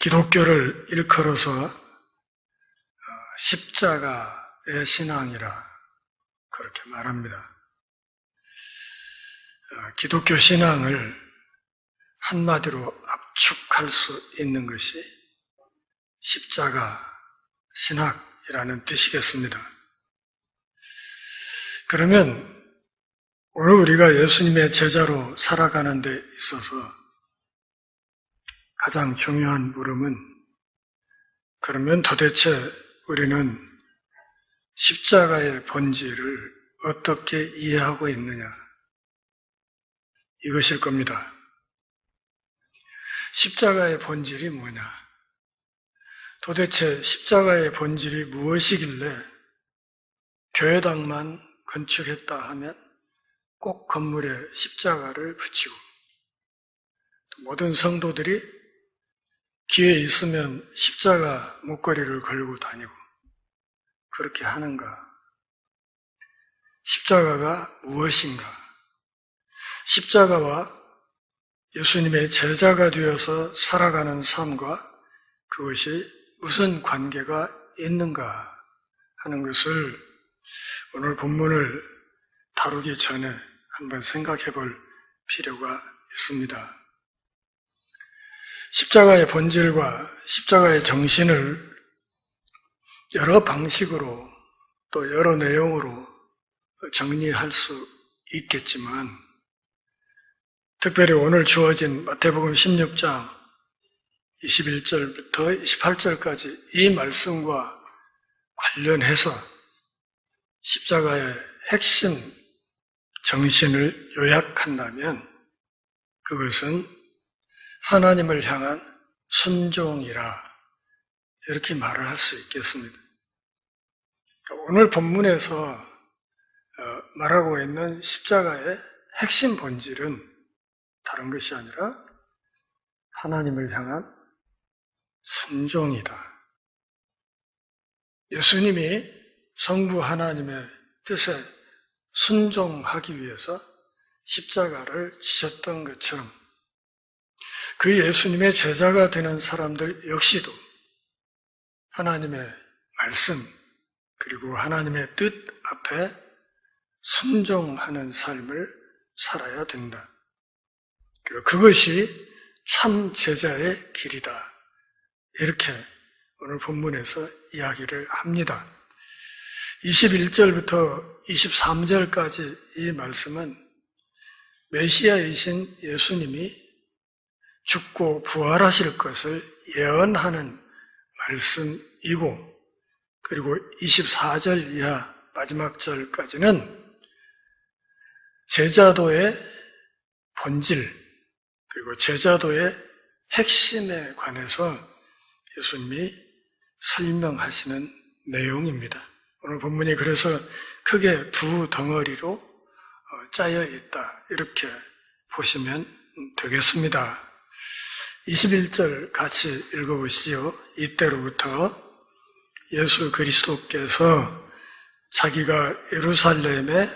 기독교를 일컬어서 십자가의 신앙이라 그렇게 말합니다. 기독교 신앙을 한마디로 압축할 수 있는 것이 십자가 신학이라는 뜻이겠습니다. 그러면 오늘 우리가 예수님의 제자로 살아가는 데 있어서 가장 중요한 물음은, 그러면 도대체 우리는 십자가의 본질을 어떻게 이해하고 있느냐, 이것일 겁니다. 십자가의 본질이 뭐냐? 도대체 십자가의 본질이 무엇이길래 교회당만 건축했다 하면 꼭 건물에 십자가를 붙이고 모든 성도들이 기회 있으면 십자가 목걸이를 걸고 다니고 그렇게 하는가? 십자가가 무엇인가? 십자가와 예수님의 제자가 되어서 살아가는 삶과 그것이 무슨 관계가 있는가 하는 것을 오늘 본문을 다루기 전에 한번 생각해 볼 필요가 있습니다. 십자가의 본질과 십자가의 정신을 여러 방식으로 또 여러 내용으로 정리할 수 있겠지만, 특별히 오늘 주어진 마태복음 16장 21절부터 28절까지 이 말씀과 관련해서 십자가의 핵심 정신을 요약한다면 그것은 하나님을 향한 순종이라 이렇게 말을 할 수 있겠습니다. 오늘 본문에서 말하고 있는 십자가의 핵심 본질은 다른 것이 아니라 하나님을 향한 순종이다. 예수님이 성부 하나님의 뜻에 순종하기 위해서 십자가를 지셨던 것처럼 그 예수님의 제자가 되는 사람들 역시도 하나님의 말씀 그리고 하나님의 뜻 앞에 순종하는 삶을 살아야 된다. 그리고 그것이 참 제자의 길이다. 이렇게 오늘 본문에서 이야기를 합니다. 21절부터 23절까지 이 말씀은 메시아이신 예수님이 죽고 부활하실 것을 예언하는 말씀이고, 그리고 24절 이하 마지막 절까지는 제자도의 본질 그리고 제자도의 핵심에 관해서 예수님이 설명하시는 내용입니다. 오늘 본문이 그래서 크게 두 덩어리로 짜여 있다, 이렇게 보시면 되겠습니다. 21절 같이 읽어보시죠. 이때로부터 예수 그리스도께서 자기가 예루살렘에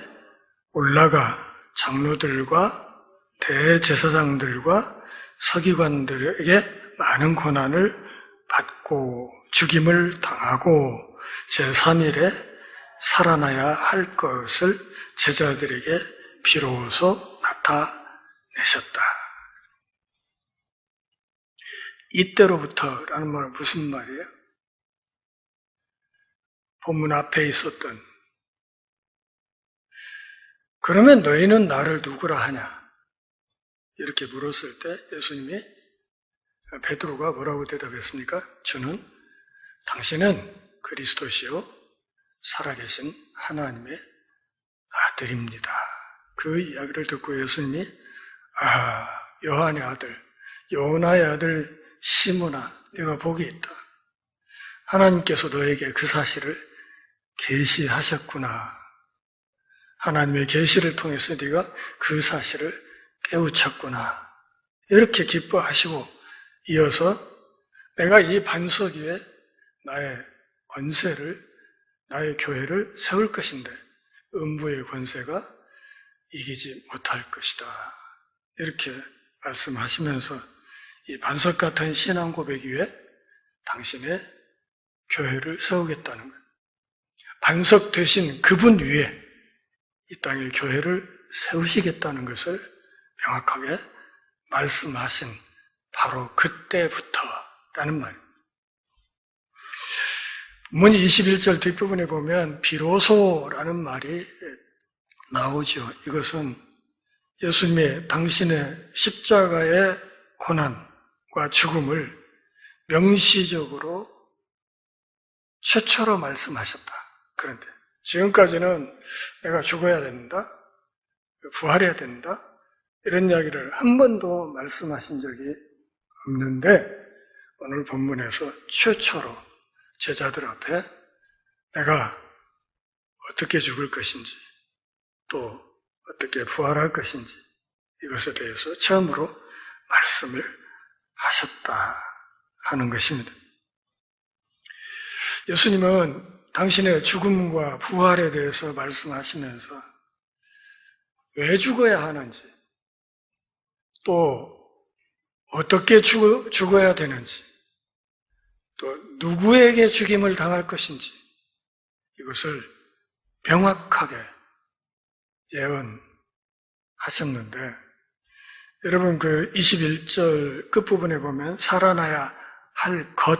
올라가 장로들과 대제사장들과 서기관들에게 많은 고난을 받고 죽임을 당하고 제3일에 살아나야 할 것을 제자들에게 비로소 나타내셨다. 이때로부터라는 말은 무슨 말이에요? 본문 앞에 있었던, 그러면 너희는 나를 누구라 하냐? 이렇게 물었을 때 예수님이, 베드로가 뭐라고 대답했습니까? 주는 당신은 그리스도시요 살아계신 하나님의 아들입니다. 그 이야기를 듣고 예수님이 요한의 아들, 요나의 아들 시몬아, 네가 복이 있다. 하나님께서 너에게 그 사실을 계시하셨구나. 하나님의 계시를 통해서 네가 그 사실을 깨우쳤구나. 이렇게 기뻐하시고 이어서 내가 이 반석 위에 나의 권세를, 나의 교회를 세울 것인데 음부의 권세가 이기지 못할 것이다. 이렇게 말씀하시면서 이 반석 같은 신앙 고백 위에 당신의 교회를 세우겠다는 거예요. 반석 되신 그분 위에 이 땅의 교회를 세우시겠다는 것을 명확하게 말씀하신 바로 그때부터라는 말입니다. 본문 21절 뒷부분에 보면 비로소라는 말이 나오죠. 이것은 예수님의 당신의 십자가의 고난과 죽음을 명시적으로 최초로 말씀하셨다. 그런데 지금까지는 내가 죽어야 된다, 부활해야 된다, 이런 이야기를 한 번도 말씀하신 적이 없는데 오늘 본문에서 최초로 제자들 앞에 내가 어떻게 죽을 것인지 또 어떻게 부활할 것인지 이것에 대해서 처음으로 말씀을 하셨다 하는 것입니다. 예수님은 당신의 죽음과 부활에 대해서 말씀하시면서 왜 죽어야 하는지 또 어떻게 죽어야 되는지 또 누구에게 죽임을 당할 것인지 이것을 명확하게 예언하셨는데 여러분 그 21절 끝부분에 보면 살아나야 할 것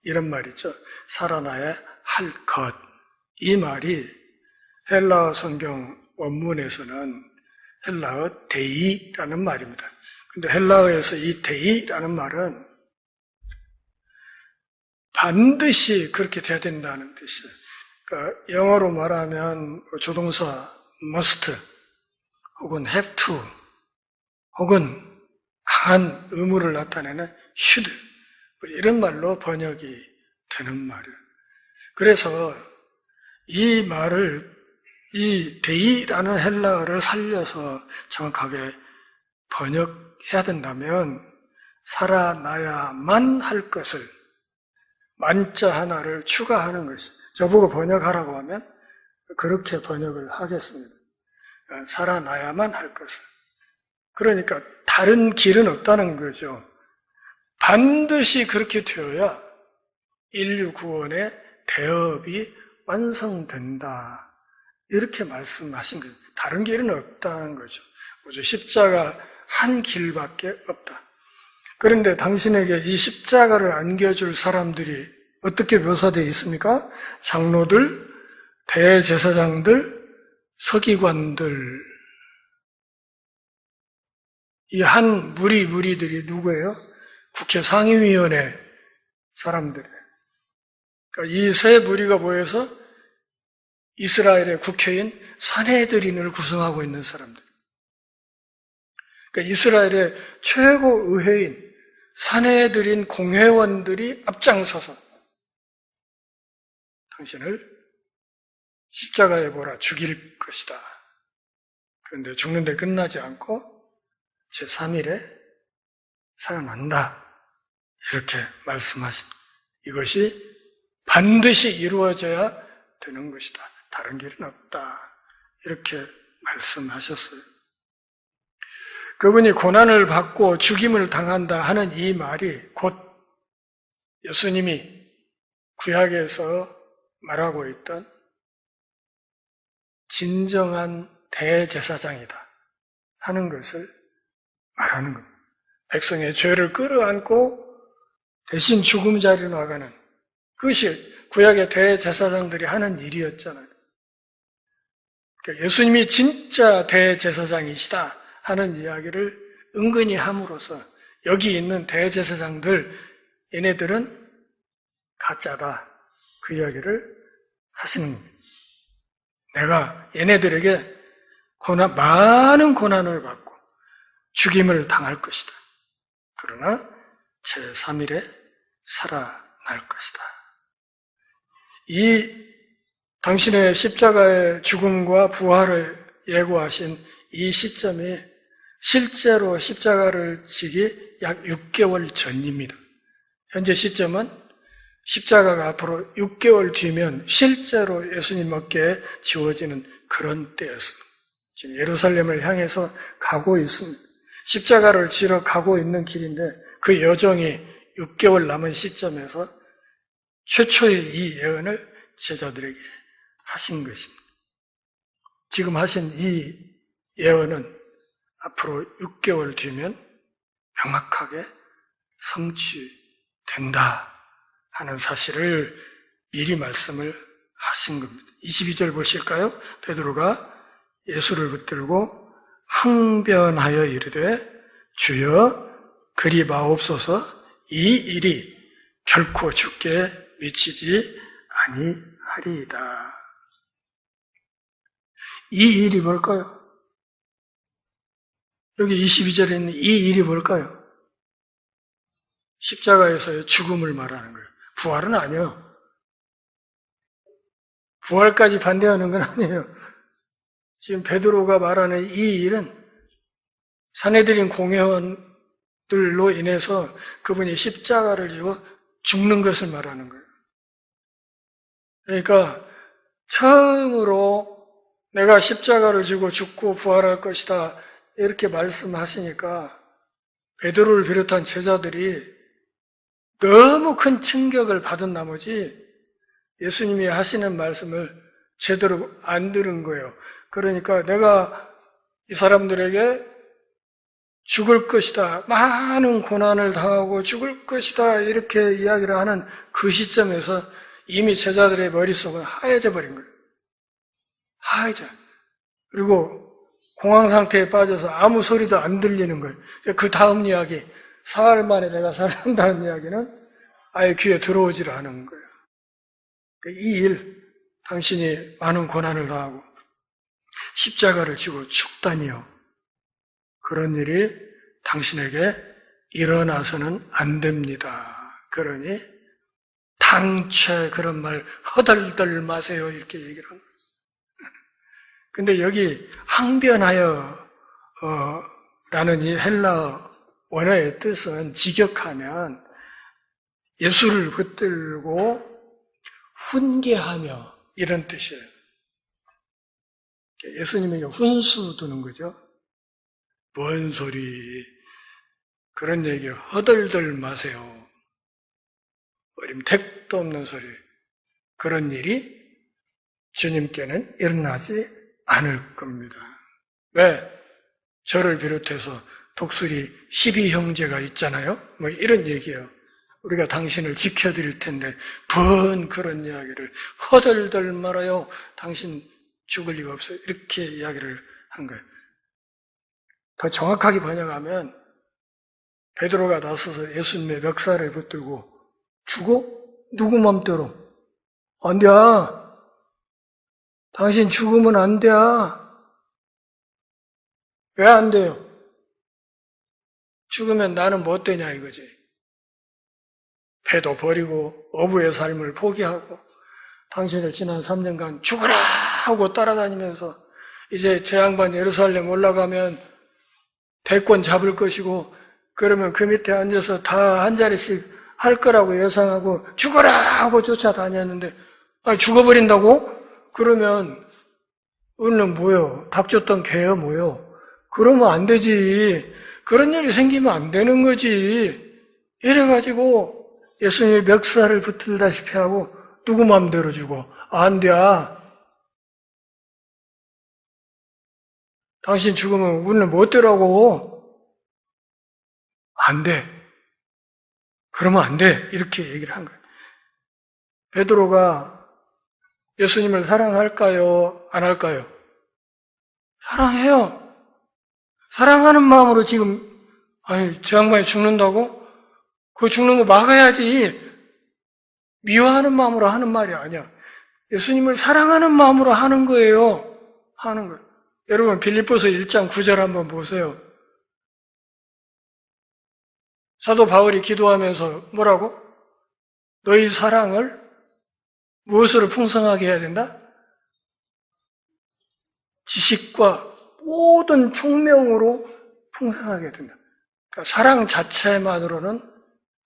이런 말이죠. 살아나야 할 것. 이 말이 헬라어 성경 원문에서는 헬라어 데이라는 말입니다. 근데 헬라어에서 이 데이라는 말은 반드시 그렇게 돼야 된다는 뜻이에요. 그러니까 영어로 말하면 조동사 must 혹은 have to 혹은 강한 의무를 나타내는 should 이런 말로 번역이 되는 말이에요. 그래서 이 말을 이 데이라는 헬라어를 살려서 정확하게 번역해야 된다면 살아나야만 할 것을 만자 하나를 추가하는 것이 저보고 번역하라고 하면 그렇게 번역을 하겠습니다. 살아나야만 할 것을. 그러니까 다른 길은 없다는 거죠. 반드시 그렇게 되어야 인류 구원의 대업이 완성된다. 이렇게 말씀하신 거예요. 다른 길은 없다는 거죠. 오직 십자가 한 길밖에 없다. 그런데 당신에게 이 십자가를 안겨줄 사람들이 어떻게 묘사되어 있습니까? 장로들, 대제사장들, 서기관들. 이 한 무리들이 누구예요? 국회 상임위원회 사람들이에요. 그러니까 이 세 무리가 모여서 이스라엘의 국회인 산헤드린을 구성하고 있는 사람들. 그러니까 이스라엘의 최고 의회인 산헤드린 공회원들이 앞장서서 당신을 십자가에 몰아 죽일 것이다. 그런데 죽는데 끝나지 않고 제3일에 살아난다. 이렇게 말씀하십니다. 이것이 반드시 이루어져야 되는 것이다. 다른 길은 없다. 이렇게 말씀하셨어요. 그분이 고난을 받고 죽임을 당한다 하는 이 말이 곧 예수님이 구약에서 말하고 있던 진정한 대제사장이다 하는 것을 말하는 겁니다. 백성의 죄를 끌어안고 대신 죽음 자리로 나가는 그것이 구약의 대제사장들이 하는 일이었잖아요. 그러니까 예수님이 진짜 대제사장이시다 하는 이야기를 은근히 함으로써 여기 있는 대제사장들 얘네들은 가짜다 그 이야기를 하시는 겁니다. 내가 얘네들에게 많은 고난을 받고 죽임을 당할 것이다. 그러나 제3일에 살아날 것이다. 이 당신의 십자가의 죽음과 부활을 예고하신 이 시점이 실제로 십자가를 지기 약 6개월 전입니다. 현재 시점은 십자가가 앞으로 6개월 뒤면 실제로 예수님 어깨에 지워지는 그런 때였습니다. 지금 예루살렘을 향해서 가고 있습니다. 십자가를 지러 가고 있는 길인데 그 여정이 6개월 남은 시점에서 최초의 이 예언을 제자들에게 하신 것입니다. 지금 하신 이 예언은 앞으로 6개월 뒤면 명확하게 성취된다 하는 사실을 미리 말씀을 하신 겁니다. 22절 보실까요? 베드로가 예수를 붙들고 항변하여 이르되 주여 그리 마옵소서 이 일이 결코 주께 미치지 아니하리이다. 이 일이 뭘까요? 여기 22절에 있는 이 일이 뭘까요? 십자가에서의 죽음을 말하는 거예요. 부활은 아니에요. 부활까지 반대하는 건 아니에요. 지금 베드로가 말하는 이 일은 산헤드린 공회원들로 인해서 그분이 십자가를 지고 죽는 것을 말하는 거예요. 그러니까 처음으로 내가 십자가를 지고 죽고 부활할 것이다 이렇게 말씀하시니까 베드로를 비롯한 제자들이 너무 큰 충격을 받은 나머지 예수님이 하시는 말씀을 제대로 안 들은 거예요. 그러니까 내가 이 사람들에게 죽을 것이다, 많은 고난을 당하고 죽을 것이다 이렇게 이야기를 하는 그 시점에서 이미 제자들의 머릿속은 하얘져 버린 거예요. 하얘져. 그리고 공황 상태에 빠져서 아무 소리도 안 들리는 거예요. 그 다음 이야기, 사흘 만에 내가 살아난다는 이야기는 아예 귀에 들어오질 않은 거예요. 이 일, 당신이 많은 고난을 당하고 십자가를 지고 죽다니요. 그런 일이 당신에게 일어나서는 안 됩니다. 그러니 당최 그런 말 허덜덜 마세요. 이렇게 얘기를 합니다. 근데 여기 항변하여 라는 이 헬라 원어의 뜻은 직역하면 예수를 붙들고 훈계하며 이런 뜻이에요. 예수님에게 훈수 두는 거죠. 뭔 소리, 그런 얘기 허덜덜 마세요. 어림 택도 없는 소리. 그런 일이 주님께는 일어나지 않을 겁니다. 왜? 저를 비롯해서 독수리 12형제가 있잖아요. 뭐 이런 얘기예요. 우리가 당신을 지켜드릴 텐데 뭔 그런 이야기를 허덜덜 말아요. 당신 죽을 리가 없어요. 이렇게 이야기를 한 거예요. 더 정확하게 번역하면 베드로가 나서서 예수님의 멱살을 붙들고 죽어? 누구 맘대로? 안 돼. 당신 죽으면 안 돼. 왜 안 돼요? 죽으면 나는 뭐 되냐 이거지. 배도 버리고 어부의 삶을 포기하고 당신을 지난 3년간 죽어라 하고 따라다니면서 이제 제 양반 예루살렘 올라가면 대권 잡을 것이고 그러면 그 밑에 앉아서 다 한 자리씩 할 거라고 예상하고 죽어라 하고 쫓아다녔는데 죽어버린다고? 그러면 은는 뭐요? 닭 줬던 개요 뭐요? 그러면 안 되지. 그런 일이 생기면 안 되는 거지. 이래가지고 예수님이 멱살을 붙들다시피 하고 누구 마음대로 주고 안 돼. 당신 죽으면 우리는 못 되라고. 안 돼. 그러면 안 돼. 이렇게 얘기를 한 거예요. 베드로가 예수님을 사랑할까요? 안 할까요? 사랑해요. 사랑하는 마음으로 지금 저 양반이 죽는다고? 그거 죽는 거 막아야지. 미워하는 마음으로 하는 말이 아니야. 예수님을 사랑하는 마음으로 하는 거예요. 하는 거예요. 여러분 빌립보서 1장 9절 한번 보세요. 사도 바울이 기도하면서 뭐라고? 너희 사랑을 무엇으로 풍성하게 해야 된다? 지식과 모든 총명으로 풍성하게 된다. 그러니까 사랑 자체만으로는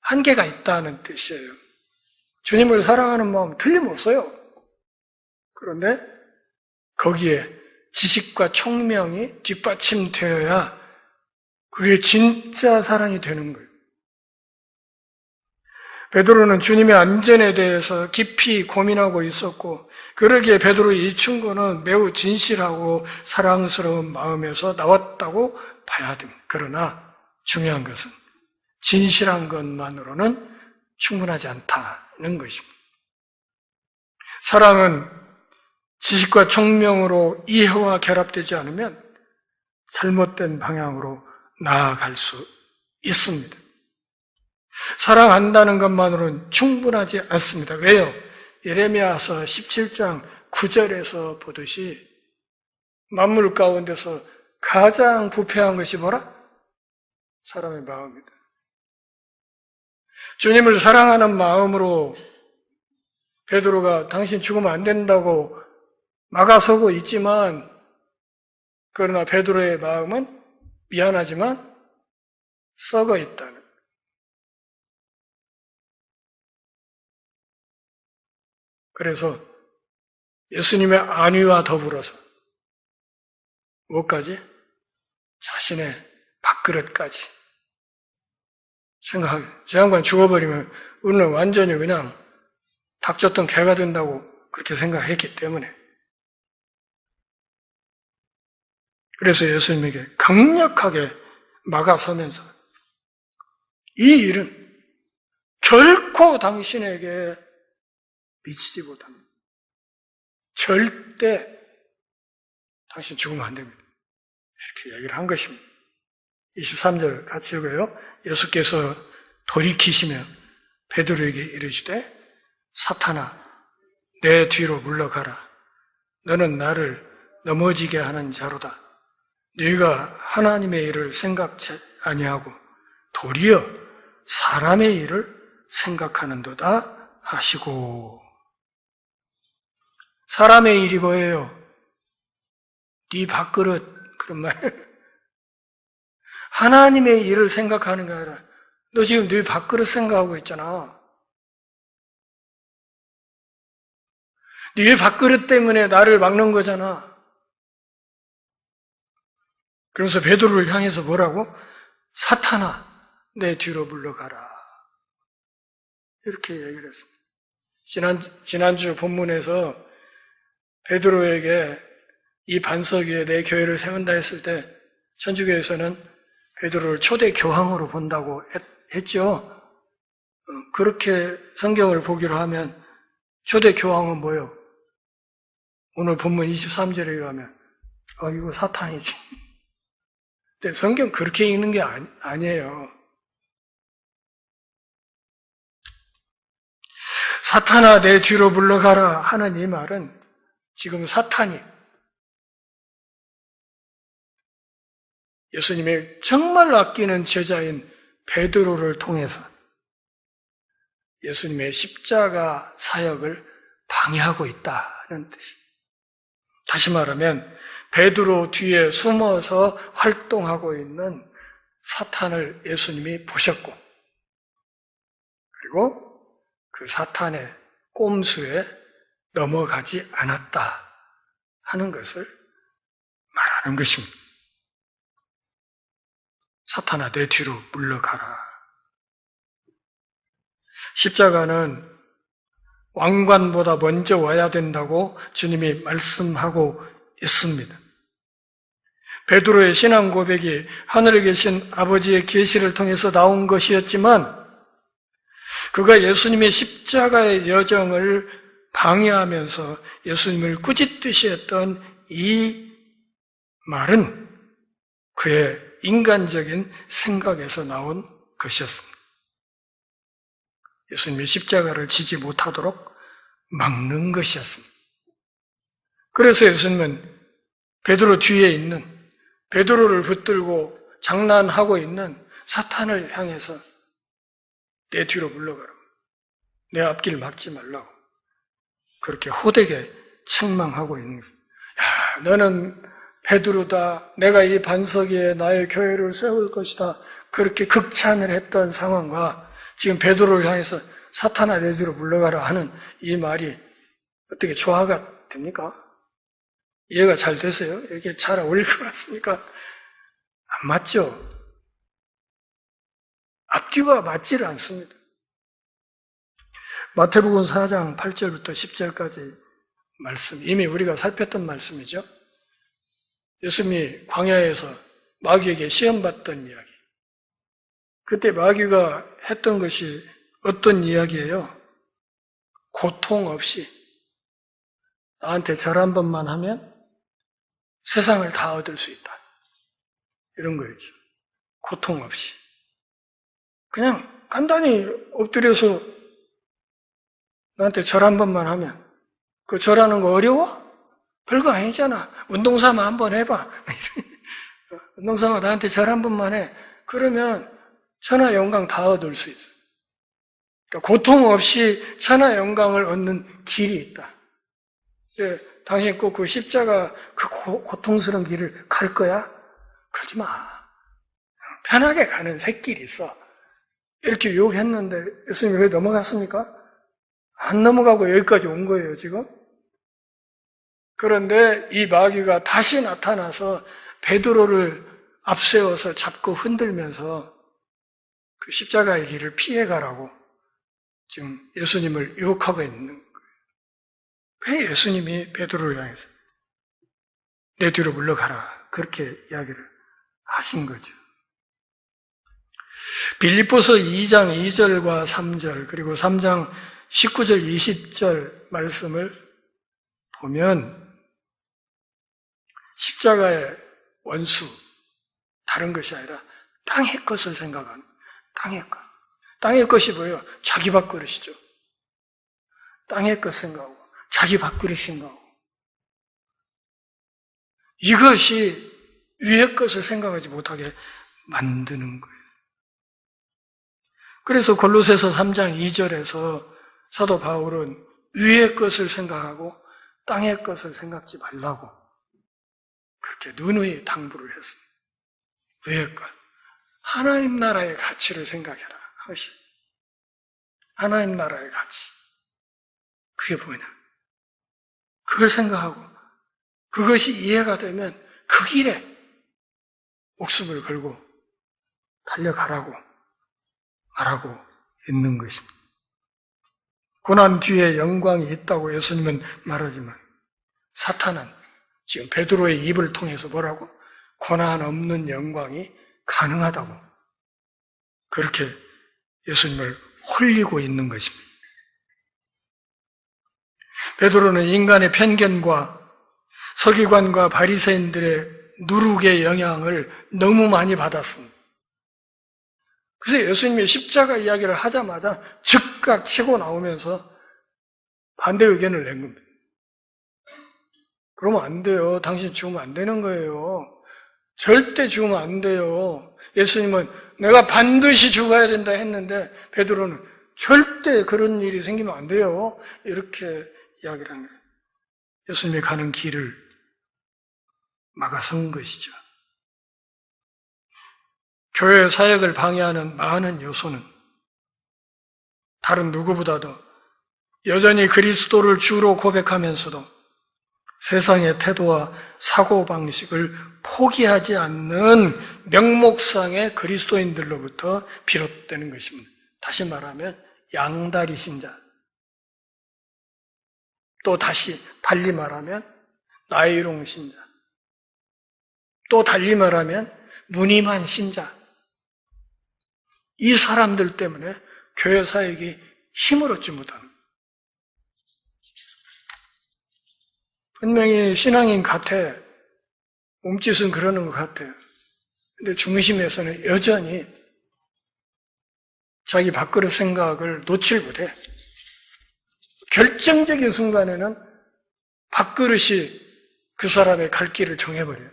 한계가 있다는 뜻이에요. 주님을 사랑하는 마음 틀림없어요. 그런데 거기에 지식과 총명이 뒷받침되어야 그게 진짜 사랑이 되는 거예요. 베드로는 주님의 안전에 대해서 깊이 고민하고 있었고, 그러기에 베드로의 이 충고는 매우 진실하고 사랑스러운 마음에서 나왔다고 봐야 됩니다. 그러나 중요한 것은 진실한 것만으로는 충분하지 않다는 것입니다. 사랑은 지식과 총명으로 이해와 결합되지 않으면 잘못된 방향으로 나아갈 수 있습니다. 사랑한다는 것만으로는 충분하지 않습니다. 왜요? 예레미야서 17장 9절에서 보듯이 만물 가운데서 가장 부패한 것이 뭐라? 사람의 마음이다. 주님을 사랑하는 마음으로 베드로가 당신 죽으면 안 된다고 막아서고 있지만, 그러나 베드로의 마음은 미안하지만 썩어 있다는. 그래서 예수님의 안위와 더불어서 무엇까지? 자신의 밥그릇까지 생각하게. 저 양반 죽어버리면 우리는 완전히 그냥 닥쳤던 개가 된다고 그렇게 생각했기 때문에. 그래서 예수님에게 강력하게 막아서면서 이 일은 결코 당신에게 미치지 못합니다. 절대 당신 죽으면 안 됩니다. 이렇게 얘기를 한 것입니다. 23절 같이 읽어요. 예수께서 돌이키시며 베드로에게 이르시되 사탄아 내 뒤로 물러가라. 너는 나를 넘어지게 하는 자로다. 네가 하나님의 일을 생각지 아니하고 도리어 사람의 일을 생각하는도다 하시고. 사람의 일이 뭐예요? 네 밥그릇, 그런 말. 하나님의 일을 생각하는 게 아니라 너 지금 네 밥그릇 생각하고 있잖아. 네 밥그릇 때문에 나를 막는 거잖아. 그래서 베드로를 향해서 뭐라고? 사탄아, 내 뒤로 물러가라. 이렇게 얘기를 했습니다. 지난주 본문에서 베드로에게 이 반석 위에 내 교회를 세운다 했을 때 천주교에서는 베드로를 초대 교황으로 본다고 했죠. 그렇게 성경을 보기로 하면 초대 교황은 뭐예요? 오늘 본문 23절에 의하면 이거 사탄이지. 근데 성경 그렇게 읽는 게 아니에요. 사탄아 내 뒤로 물러가라 하는 이 말은 지금 사탄이 예수님의 정말 아끼는 제자인 베드로를 통해서 예수님의 십자가 사역을 방해하고 있다는 뜻입니다. 다시 말하면 베드로 뒤에 숨어서 활동하고 있는 사탄을 예수님이 보셨고, 그리고 그 사탄의 꼼수에 넘어가지 않았다 하는 것을 말하는 것입니다. 사탄아 내 뒤로 물러가라. 십자가는 왕관보다 먼저 와야 된다고 주님이 말씀하고 있습니다. 베드로의 신앙 고백이 하늘에 계신 아버지의 계시를 통해서 나온 것이었지만, 그가 예수님의 십자가의 여정을 방해하면서 예수님을 꾸짖듯이 했던 이 말은 그의 인간적인 생각에서 나온 것이었습니다. 예수님의 십자가를 지지 못하도록 막는 것이었습니다. 그래서 예수님은 베드로 뒤에 있는, 베드로를 붙들고 장난하고 있는 사탄을 향해서 내 뒤로 물러가라고, 내 앞길 막지 말라고 그렇게 호되게 책망하고 있는 거예요. 야, 너는 베드로다. 내가 이 반석 위에 나의 교회를 세울 것이다. 그렇게 극찬을 했던 상황과 지금 베드로를 향해서 사탄아 내 뒤로 물러가라 하는 이 말이 어떻게 조화가 됩니까? 이해가 잘 되세요? 이렇게 잘 어울릴 것 같습니까? 안 맞죠? 앞뒤가 맞지를 않습니다. 마태복음 4장 8절부터 10절까지 말씀, 이미 우리가 살폈던 말씀이죠. 예수님이 광야에서 마귀에게 시험받던 이야기. 그때 마귀가 했던 것이 어떤 이야기예요? 고통 없이 나한테 절 한 번만 하면 세상을 다 얻을 수 있다. 이런 거였죠. 고통 없이. 그냥 간단히 엎드려서 나한테 절 한 번만 하면 그 절하는 거 어려워? 별거 아니잖아. 운동삼아 한번 해봐. 운동삼아 나한테 절 한 번만 해. 그러면 천하 영광 다 얻을 수 있어. 그러니까 고통 없이 천하 영광을 얻는 길이 있다. 당신 꼭 그 십자가 그 고통스러운 길을 갈 거야? 그러지 마. 편하게 가는 새길이 있어. 이렇게 유혹했는데 예수님이 왜 넘어갔습니까? 안 넘어가고 여기까지 온 거예요, 지금. 그런데 이 마귀가 다시 나타나서 베드로를 앞세워서 잡고 흔들면서 그 십자가의 길을 피해가라고 지금 예수님을 유혹하고 있는 거예요. 그 예수님이 베드로를 향해서 내 뒤로 물러가라. 그렇게 이야기를 하신 거죠. 빌립보서 2장 2절과 3절 그리고 3장 19절 20절 말씀을 보면 십자가의 원수 다른 것이 아니라 땅의 것을 생각하는 땅의 것. 땅의 것이 뭐예요? 자기 밥그릇이죠. 땅의 것 생각하고 자기 밥그릇 생각하고 이것이 위의 것을 생각하지 못하게 만드는 거예요. 그래서 골로새서 3장 2절에서 사도 바울은 위의 것을 생각하고 땅의 것을 생각지 말라고 그렇게 누누이 당부를 했습니다. 위의 것. 하나님 나라의 가치를 생각해라. 하시. 하나님 나라의 가치. 그게 뭐냐? 그걸 생각하고 그것이 이해가 되면 그 길에 목숨을 걸고 달려가라고 말하고 있는 것입니다. 고난 뒤에 영광이 있다고 예수님은 말하지만 사탄은 지금 베드로의 입을 통해서 뭐라고? 고난 없는 영광이 가능하다고 그렇게 예수님을 홀리고 있는 것입니다. 베드로는 인간의 편견과 서기관과 바리새인들의 누룩의 영향을 너무 많이 받았습니다. 그래서 예수님이 십자가 이야기를 하자마자 즉각 치고 나오면서 반대 의견을 낸 겁니다. 그러면 안 돼요. 당신 죽으면 안 되는 거예요. 절대 죽으면 안 돼요. 예수님은 내가 반드시 죽어야 된다 했는데 베드로는 절대 그런 일이 생기면 안 돼요. 이렇게 이야기를 한 거예요. 예수님이 가는 길을 막아선 것이죠. 교회 사역을 방해하는 많은 요소는 다른 누구보다도 여전히 그리스도를 주로 고백하면서도 세상의 태도와 사고방식을 포기하지 않는 명목상의 그리스도인들로부터 비롯되는 것입니다. 다시 말하면 양다리 신자. 또 다시 달리 말하면 나이롱 신자. 또 달리 말하면 무늬만 신자. 이 사람들 때문에 교회 사역이 힘을 얻지 못합니다. 분명히 신앙인 같아. 몸짓은 그러는 것 같아요. 근데 중심에서는 여전히 자기 밥그릇 생각을 놓칠 못해. 결정적인 순간에는 밥그릇이 그 사람의 갈 길을 정해버려요.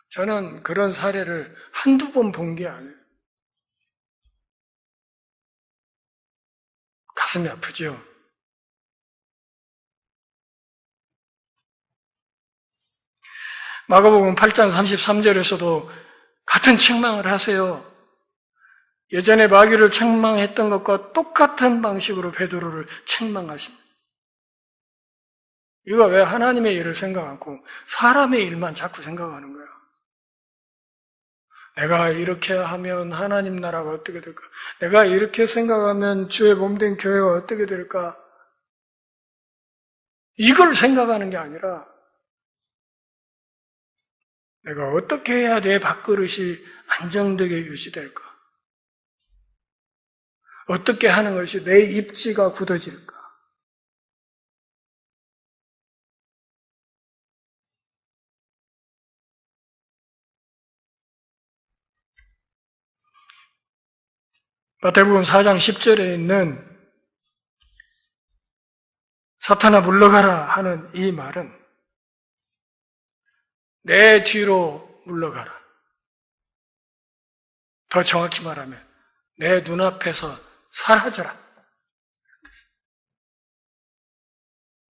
저는 그런 사례를 한두 번 본 게 아니에요. 가슴이 아프죠? 마가복음 8장 33절에서도 같은 책망을 하세요. 예전에 마귀를 책망했던 것과 똑같은 방식으로 베드로를 책망하십니다. 이거 왜 하나님의 일을 생각 않고 사람의 일만 자꾸 생각하는 거야? 내가 이렇게 하면 하나님 나라가 어떻게 될까? 내가 이렇게 생각하면 주의 몸된 교회가 어떻게 될까? 이걸 생각하는 게 아니라 내가 어떻게 해야 내 밥그릇이 안정되게 유지될까? 어떻게 하는 것이 내 입지가 굳어질까? 마태복음 4장 10절에 있는 사탄아 물러가라 하는 이 말은 내 뒤로 물러가라. 더 정확히 말하면 내 눈앞에서 사라져라.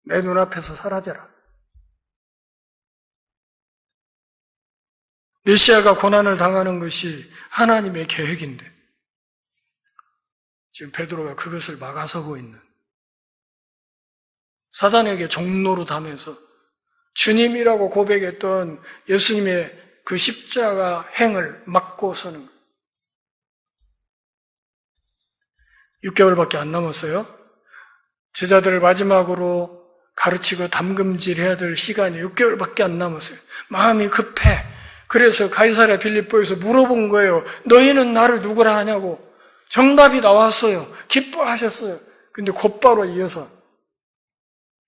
내 눈앞에서 사라져라. 메시아가 고난을 당하는 것이 하나님의 계획인데 지금 베드로가 그것을 막아서고 있는, 사단에게 종로로 다면서 주님이라고 고백했던 예수님의 그 십자가 행을 막고 서는 거예요. 6개월밖에 안 남았어요. 제자들을 마지막으로 가르치고 담금질해야 될 시간이 6개월밖에 안 남았어요. 마음이 급해. 그래서 가이사랴 빌립보에서 물어본 거예요. 너희는 나를 누구라 하냐고. 정답이 나왔어요. 기뻐하셨어요. 근데 곧바로 이어서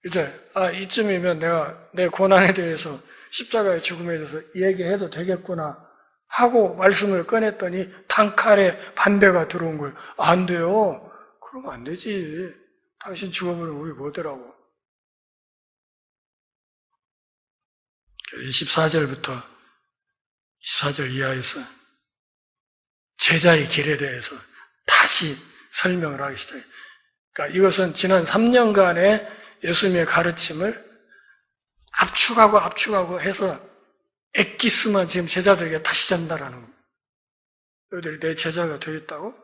이제 이쯤이면 내가 내 고난에 대해서 십자가의 죽음에 대해서 얘기해도 되겠구나 하고 말씀을 꺼냈더니 단칼에 반대가 들어온 거예요. 안 돼요. 그러면 안 되지. 당신 죽어버리면 우리 뭐더라고. 24절부터 24절 이하에서 제자의 길에 대해서 다시 설명을 하기 시작해요. 그러니까 이것은 지난 3년간의 예수님의 가르침을 압축하고 해서 엑기스만 지금 제자들에게 다시 전달하는 거예요. 너희들이 내 제자가 되겠다고?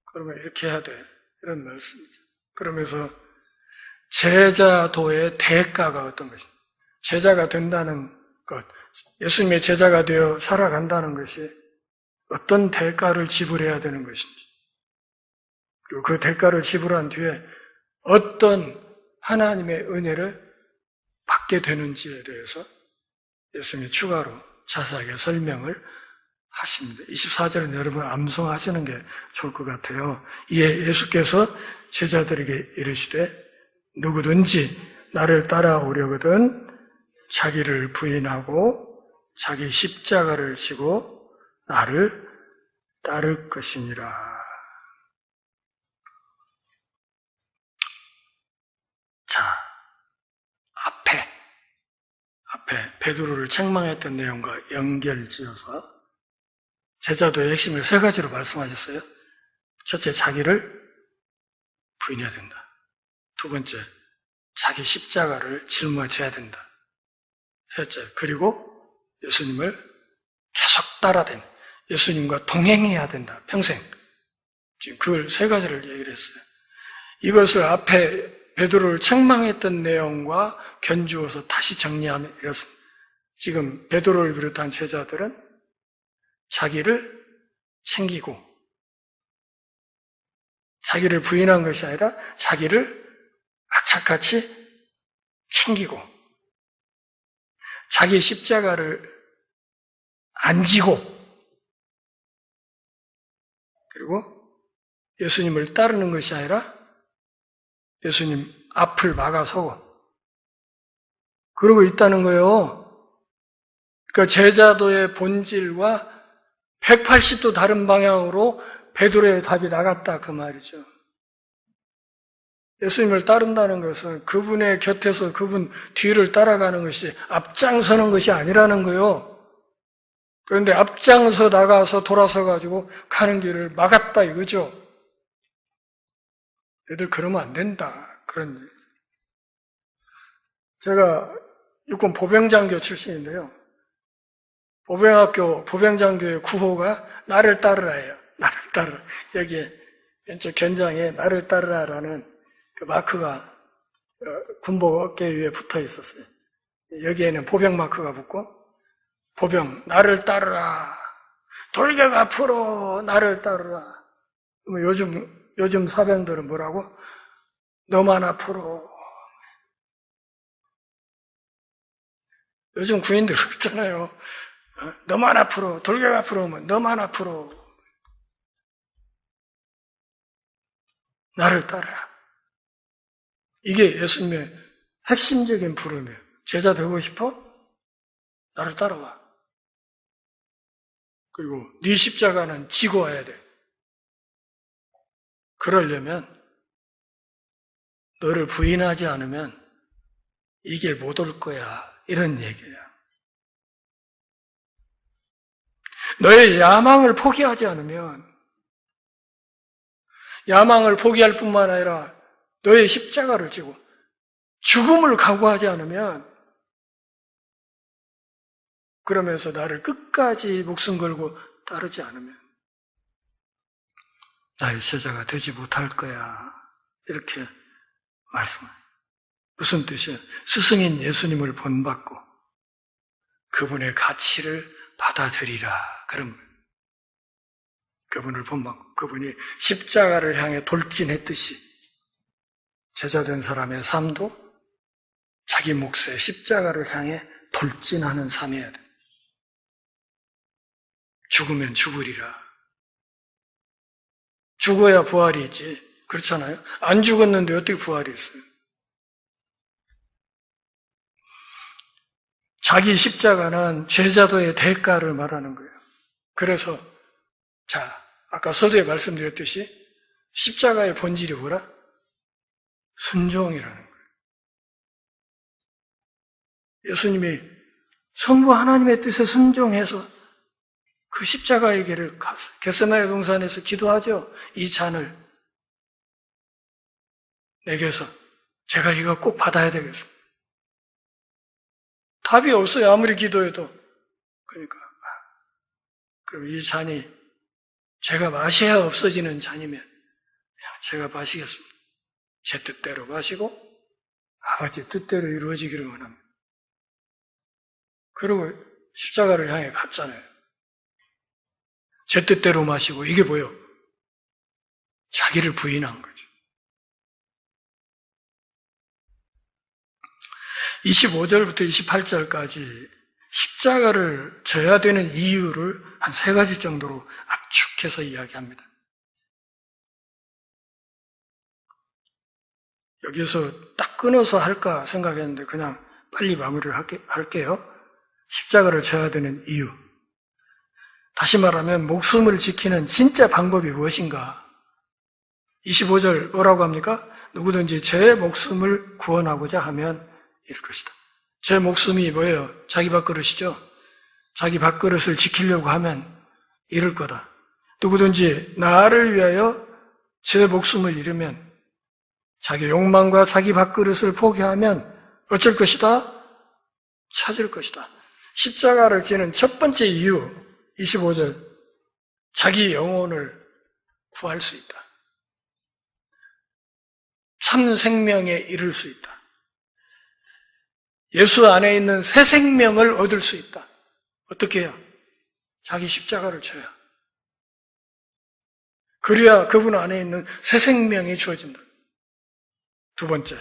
그러면 이렇게 해야 돼. 이런 말씀이죠. 그러면서 제자도의 대가가 어떤 것인지, 제자가 된다는 것, 예수님의 제자가 되어 살아간다는 것이 어떤 대가를 지불해야 되는 것인지, 그리고 그 대가를 지불한 뒤에 어떤 하나님의 은혜를 받게 되는지에 대해서 예수님이 추가로 자세하게 설명을 하십니다. 24절은 여러분 암송하시는 게 좋을 것 같아요. 이에 예수께서 제자들에게 이르시되 누구든지 나를 따라오려거든 자기를 부인하고 자기 십자가를 지고 나를 따를 것이니라. 자, 앞에 베드로를 책망했던 내용과 연결지어서 제자도의 핵심을 세 가지로 말씀하셨어요. 첫째, 자기를 부인해야 된다. 두 번째, 자기 십자가를 짊어져야 된다. 셋째, 그리고 예수님을 계속 따라댄다. 예수님과 동행해야 된다. 평생. 지금 그걸 세 가지를 얘기를 했어요. 이것을 앞에 베드로를 책망했던 내용과 견주어서 다시 정리하면 이렇습니다. 지금 베드로를 비롯한 제자들은 자기를 챙기고 자기를 부인한 것이 아니라 자기를 악착같이 챙기고 자기 십자가를 안 지고 그리고 예수님을 따르는 것이 아니라 예수님 앞을 막아서고 그러고 있다는 거예요. 그러니까 제자도의 본질과 180도 다른 방향으로 베드로의 답이 나갔다 그 말이죠. 예수님을 따른다는 것은 그분의 곁에서 그분 뒤를 따라가는 것이 앞장서는 것이 아니라는 거예요. 그런데 앞장서 나가서 돌아서 가지고 가는 길을 막았다 이거죠. 애들 그러면 안 된다. 그런 일. 제가 육군 보병장교 출신인데요. 보병장교의 구호가 나를 따르라예요. 나를 따르라. 여기에 왼쪽 견장에 나를 따르라라는 그 마크가 군복 어깨 위에 붙어 있었어요. 여기에는 보병 마크가 붙고 보병 나를 따르라. 돌격 앞으로 나를 따르라. 요즘 사병들은 뭐라고? 너만 앞으로. 요즘 구인들 그렇잖아요. 너만 앞으로, 돌격 앞으로 오면 너만 앞으로. 나를 따르라. 이게 예수님의 핵심적인 부름이에요. 제자 되고 싶어? 나를 따라와. 그리고 네 십자가는 지고 와야 돼. 그러려면 너를 부인하지 않으면 이 길 못 올 거야. 이런 얘기예요. 너의 야망을 포기하지 않으면, 야망을 포기할 뿐만 아니라 너의 십자가를 지고 죽음을 각오하지 않으면, 그러면서 나를 끝까지 목숨 걸고 따르지 않으면 나의 제자가 되지 못할 거야. 이렇게 말씀해요. 무슨 뜻이에요? 스승인 예수님을 본받고 그분의 가치를 받아들이라. 그럼 그분을 본받고 그분이 십자가를 향해 돌진했듯이 제자된 사람의 삶도 자기 몫의 십자가를 향해 돌진하는 삶이어야 돼. 죽으면 죽으리라. 죽어야 부활이 있지. 그렇잖아요? 안 죽었는데 어떻게 부활이 있어요? 자기 십자가는 제자도의 대가를 말하는 거예요. 그래서 아까 서두에 말씀드렸듯이 십자가의 본질이 뭐라? 순종이라는 거예요. 예수님이 성부 하나님의 뜻에 순종해서 그 십자가의 길을 갔어요. 겟세마네 동산에서 기도하죠. 이 잔을 내게서 제가 이거 꼭 받아야 되겠어. 답이 없어요. 아무리 기도해도. 그러니까 그럼 이 잔이 제가 마셔야 없어지는 잔이면 그냥 제가 마시겠습니다. 제 뜻대로 마시고 아버지 뜻대로 이루어지기를 원합니다. 그리고 십자가를 향해 갔잖아요. 제 뜻대로 마시고 이게 뭐예요? 자기를 부인한 거죠. 25절부터 28절까지 십자가를 져야 되는 이유를 한 3가지 정도로 압축해서 이야기합니다. 여기서 딱 끊어서 할까 생각했는데 그냥 빨리 마무리를 할게요. 십자가를 져야 되는 이유. 다시 말하면 목숨을 지키는 진짜 방법이 무엇인가? 25절 뭐라고 합니까? 누구든지 제 목숨을 구원하고자 하면 이럴 것이다. 제 목숨이 뭐예요? 자기 밥그릇이죠? 자기 밥그릇을 지키려고 하면 잃을 거다. 누구든지 나를 위하여 제 목숨을 잃으면 자기 욕망과 자기 밥그릇을 포기하면 어쩔 것이다? 찾을 것이다. 십자가를 지는 첫 번째 이유 25절 자기 영혼을 구할 수 있다. 참 생명에 이를 수 있다. 예수 안에 있는 새 생명을 얻을 수 있다. 어떻게 해요? 자기 십자가를 져야. 그래야 그분 안에 있는 새 생명이 주어진다. 두 번째,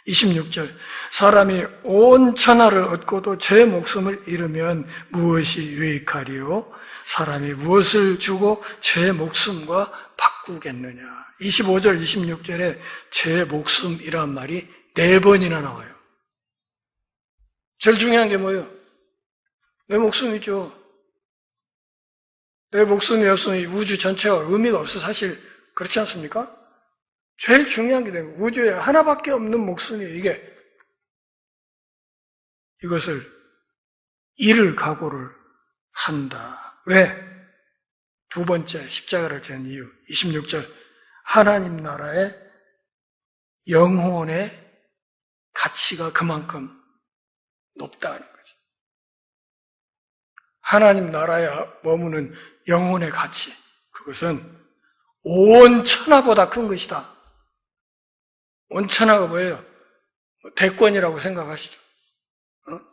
26절. 사람이 온 천하를 얻고도 제 목숨을 잃으면 무엇이 유익하리요? 사람이 무엇을 주고 제 목숨과 바꾸겠느냐? 25절, 26절에 제 목숨이란 말이 4번이나 나와요. 제일 중요한 게 뭐예요? 내 목숨이죠. 내 목숨이 없으면 우주 전체가 의미가 없어. 사실 그렇지 않습니까? 제일 중요한 게 우주에 하나밖에 없는 목숨이에요. 이것을 잃을 각오를 한다. 왜? 두 번째 십자가를 지는 이유 26절 하나님 나라의 영혼의 가치가 그만큼 높다는 거죠. 하나님 나라에 머무는 영혼의 가치, 그것은 온 천하보다 큰 것이다. 온 천하가 뭐예요? 대권이라고 생각하시죠.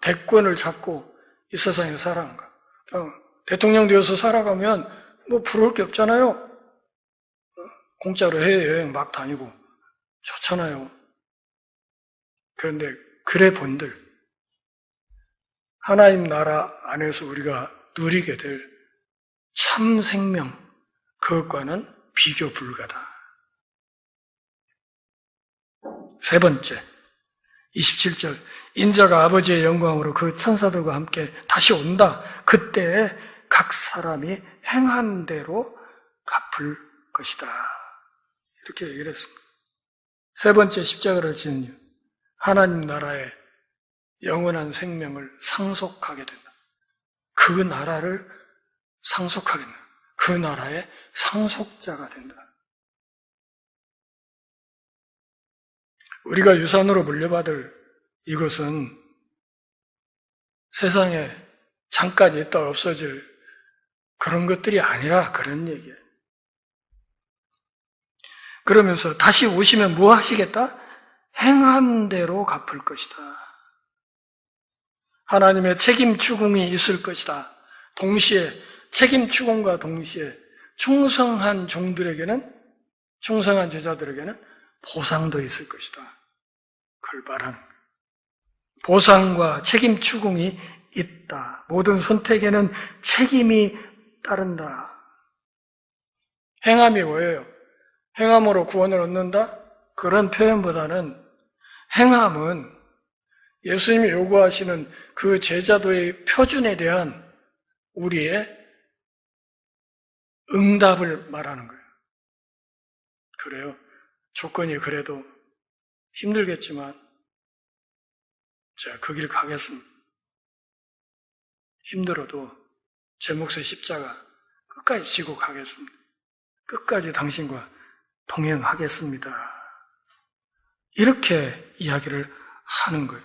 대권을 잡고 이 세상에 살아간 거. 대통령 되어서 살아가면 뭐 부러울 게 없잖아요. 공짜로 해외여행 막 다니고 좋잖아요. 그런데 그래 본들 하나님 나라 안에서 우리가 누리게 될 참 생명, 그것과는 비교 불가다. 세 번째, 27절, 인자가 아버지의 영광으로 그 천사들과 함께 다시 온다. 그때 각 사람이 행한 대로 갚을 것이다. 이렇게 얘기를 했습니다. 세 번째 십자가를 지는 이유, 하나님 나라의 영원한 생명을 상속하게 된다. 그 나라를 상속하게 된다. 그 나라의 상속자가 된다. 우리가 유산으로 물려받을 이것은 세상에 잠깐 있다 없어질 그런 것들이 아니라 그런 얘기예요. 그러면서 다시 오시면 뭐 하시겠다? 행한 대로 갚을 것이다. 하나님의 책임 추궁이 있을 것이다. 동시에 책임 추궁과 동시에 충성한 종들에게는, 충성한 제자들에게는 보상도 있을 것이다. 그걸 말하는 거예요. 보상과 책임 추궁이 있다. 모든 선택에는 책임이 따른다. 행함이 뭐예요? 행함으로 구원을 얻는다? 그런 표현보다는 행함은 예수님이 요구하시는 그 제자도의 표준에 대한 우리의 응답을 말하는 거예요. 그래요. 조건이 그래도 힘들겠지만 제가 그 길 가겠습니다. 힘들어도 제 몫의 십자가 끝까지 지고 가겠습니다. 끝까지 당신과 동행하겠습니다. 이렇게 이야기를 하는 거예요.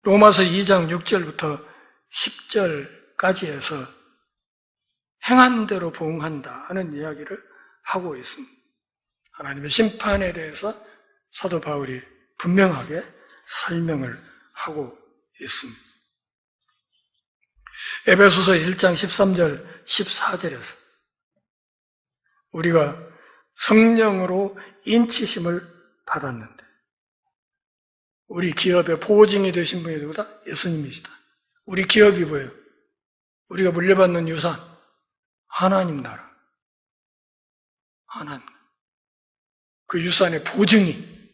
로마서 2장 6절부터 10절까지 해서 행한 대로 보응한다 하는 이야기를 하고 있습니다. 하나님의 심판에 대해서 사도 바울이 분명하게 설명을 하고 있습니다. 에베소서 1장 13절, 14절에서 우리가 성령으로 인치심을 받았는데 우리 기업의 보증이 되신 분이 누구다? 예수님이시다. 우리 기업이 뭐예요? 우리가 물려받는 유산, 하나님 나라. 하나님. 그 유산의 보증이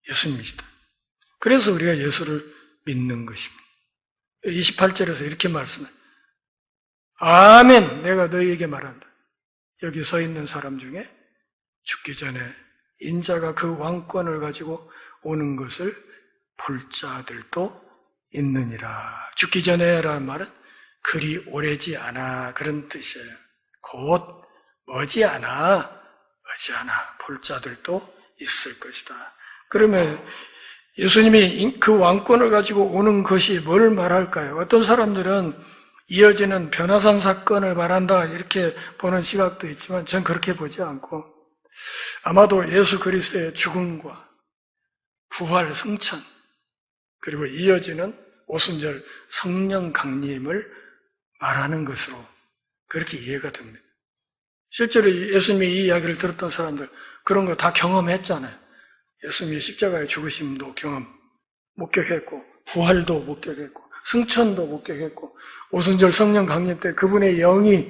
예수님이시다. 그래서 우리가 예수를 믿는 것입니다. 28절에서 이렇게 말씀해요. 아멘! 내가 너희에게 말한다. 여기 서 있는 사람 중에 죽기 전에 인자가 그 왕권을 가지고 오는 것을 볼 자들도 있느니라. 죽기 전에라는 말은 그리 오래지 않아 그런 뜻이에요. 곧 머지않아 볼 자들도 있을 것이다. 그러면 예수님이 그 왕권을 가지고 오는 것이 뭘 말할까요? 어떤 사람들은 이어지는 변화산 사건을 말한다 이렇게 보는 시각도 있지만 전 그렇게 보지 않고 아마도 예수 그리스도의 죽음과 부활, 승천 그리고 이어지는 오순절 성령 강림을 말하는 것으로 그렇게 이해가 됩니다. 실제로 예수님이 이 이야기를 들었던 사람들 그런 거 다 경험했잖아요. 예수님이 십자가의 죽으심도 목격했고 부활도 목격했고 승천도 목격했고 오순절 성령 강림 때 그분의 영이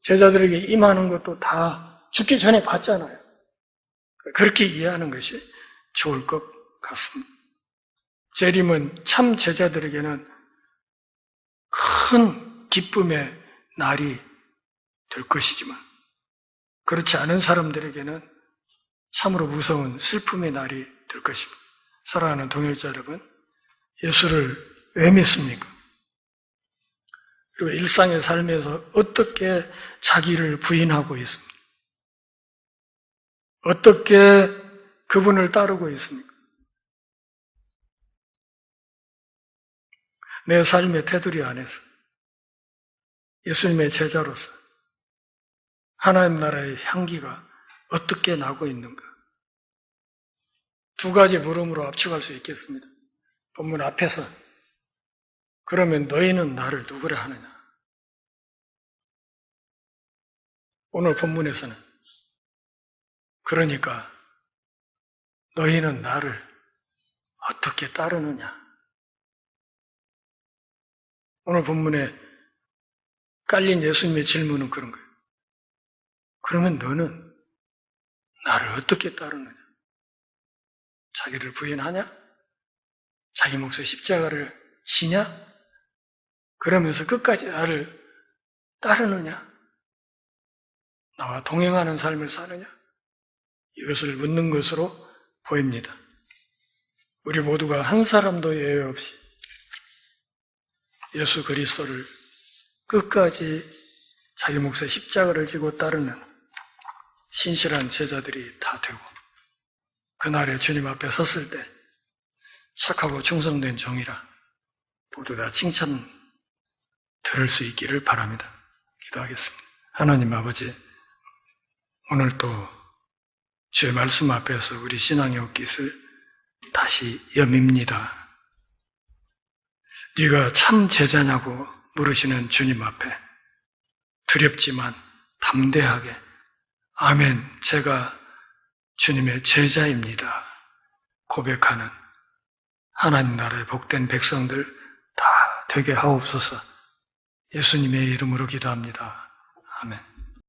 제자들에게 임하는 것도 다 죽기 전에 봤잖아요. 그렇게 이해하는 것이 좋을 것 같습니다. 재림은 참 제자들에게는 큰 기쁨의 날이 될 것이지만 그렇지 않은 사람들에게는 참으로 무서운 슬픔의 날이 될 것입니다. 사랑하는 동역자 여러분, 예수를 왜 믿습니까? 그리고 일상의 삶에서 어떻게 자기를 부인하고 있습니까? 어떻게 그분을 따르고 있습니까? 내 삶의 테두리 안에서 예수님의 제자로서 하나님 나라의 향기가 어떻게 나고 있는가? 두 가지 물음으로 압축할 수 있겠습니다. 본문 앞에서 그러면 너희는 나를 누구라 하느냐? 오늘 본문에서는. 그러니까 너희는 나를 어떻게 따르느냐? 오늘 본문에 깔린 예수님의 질문은 그런 거예요. 그러면 너는 나를 어떻게 따르느냐? 자기를 부인하냐? 자기 몫의 십자가를 지냐? 그러면서 끝까지 나를 따르느냐? 나와 동행하는 삶을 사느냐? 이것을 묻는 것으로 보입니다. 우리 모두가 한 사람도 예외 없이 예수 그리스도를 끝까지 자기 몫의 십자가를 지고 따르는 신실한 제자들이 다 되고 그날에 주님 앞에 섰을 때 착하고 충성된 종이라 모두 다 칭찬 들을 수 있기를 바랍니다. 기도하겠습니다. 하나님 아버지, 오늘 또 주의 말씀 앞에서 우리 신앙의 옷깃을 다시 여밉니다. 네가 참 제자냐고 물으시는 주님 앞에 두렵지만 담대하게 아멘, 제가 주님의 제자입니다 고백하는 하나님 나라의 복된 백성들 다 되게 하옵소서. 예수님의 이름으로 기도합니다. 아멘.